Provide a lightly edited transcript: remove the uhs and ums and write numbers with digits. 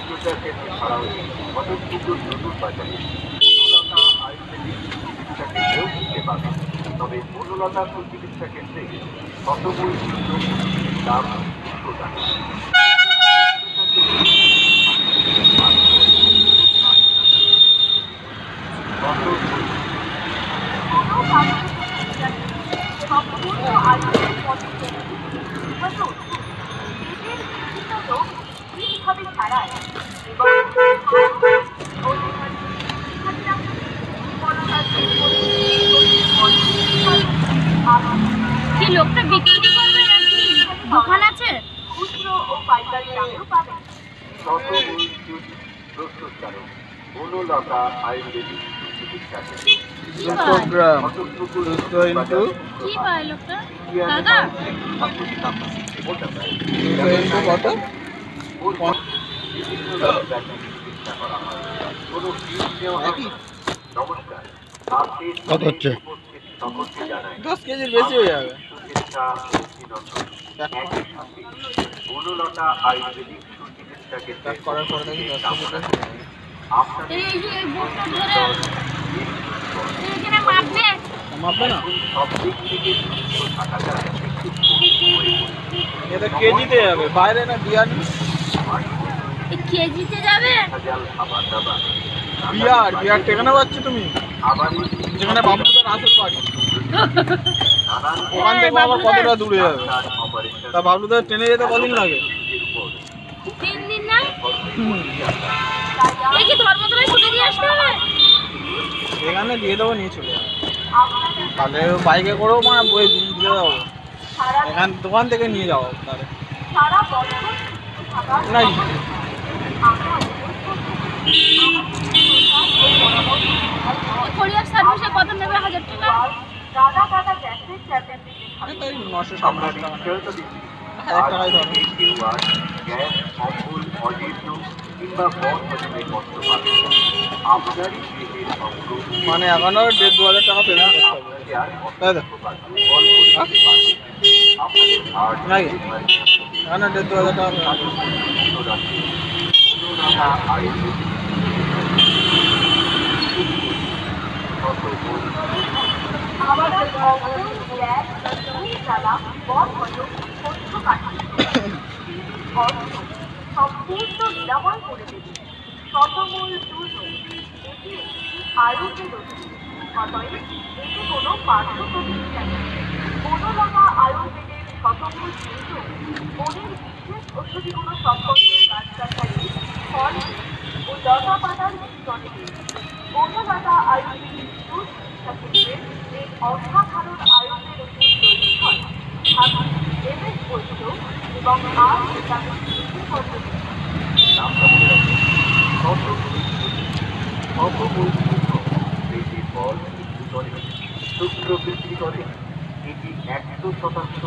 প্রচার কেন্দ্র ছাড়াও কতকগুলো নতুন বাজারে বনলতা আয়ুর্বেদিক চিকিৎসা কেন্দ্রেও দিতে পারে। তবে বনলতা চিকিৎসা কেন্দ্রে শতমূল দাম 200 টাকা। কি লোকটা বিক্রি করবে নাকি দোকান আছে? খুচরো ও পাইকারি দামেও পাবেন। শতমূল প্রস্তুতকারক বনলতা আয়ুর্বেদিক চিকিৎসা কেন্দ্র। কি পায় লোকটা? দাদা কত হচ্ছে? 10 কেজির বেশি হয়ে যাবে। বনলতা আয়ুর্বেদিক চিকিৎসা কেন্দ্র করার পরে দেখি 10 মাপবে না? এটা কেজিতে যাবে, বাইরে না বিয়ানি? কেজিতে যাবে? বিয়ার টেকানো পাচ্ছ তুমি? যেখানে বাবুদের আসল বাড়ি ওখান থেকে আবার কতটা দূরে যাবে? তা বাবুদের ট্রেনে যেতে কদিন লাগে? 3 দিন না? এই কি ধর্মতলায় ছুটে দিয়ে আসতে হবে? এখানে দিয়ে দেবো, নিয়ে চলে যাবে। তাহলে বাইকে করেও মানে বই দিয়ে দেবো, এখান দোকান থেকে নিয়ে যাবো তাহলে নাকি? কোরিয়ার সার্ভিসে কত নেবে? 1000 টাকা? 900 টাকায় মানে এখনো 1,500-2,000 টাকা পেমেন্ট করতে হবে, তাই তো? নাকি এখনো 1,500-2,000 টাকা সম্পূর্ণ নিরাময় করে দেবে। শতমূল চূর্ণ এটি আয়ুর্বেদ অতএব এতে কোনো পার্শ্ব প্রতিক্রিয়া নেই। বনলতা আয়ুর্বেদের শতমূল চূর্ণ বনের বিশেষ ঔষধি গুণ সম্পন্ন গাছগাছালি, ফল ও লতা পাতার মিশ্রণে বনলতা আয়ুর্বেদিক চিকিৎসা কেন্দ্রের এই অসাধারণ আয়ুর্বেদ ওষুধ তৈরি হয়। এমএস বৈদ্য এবং আর ভিটামিন পদ্ধতি শুক্র বৃদ্ধি করে। এটি 100%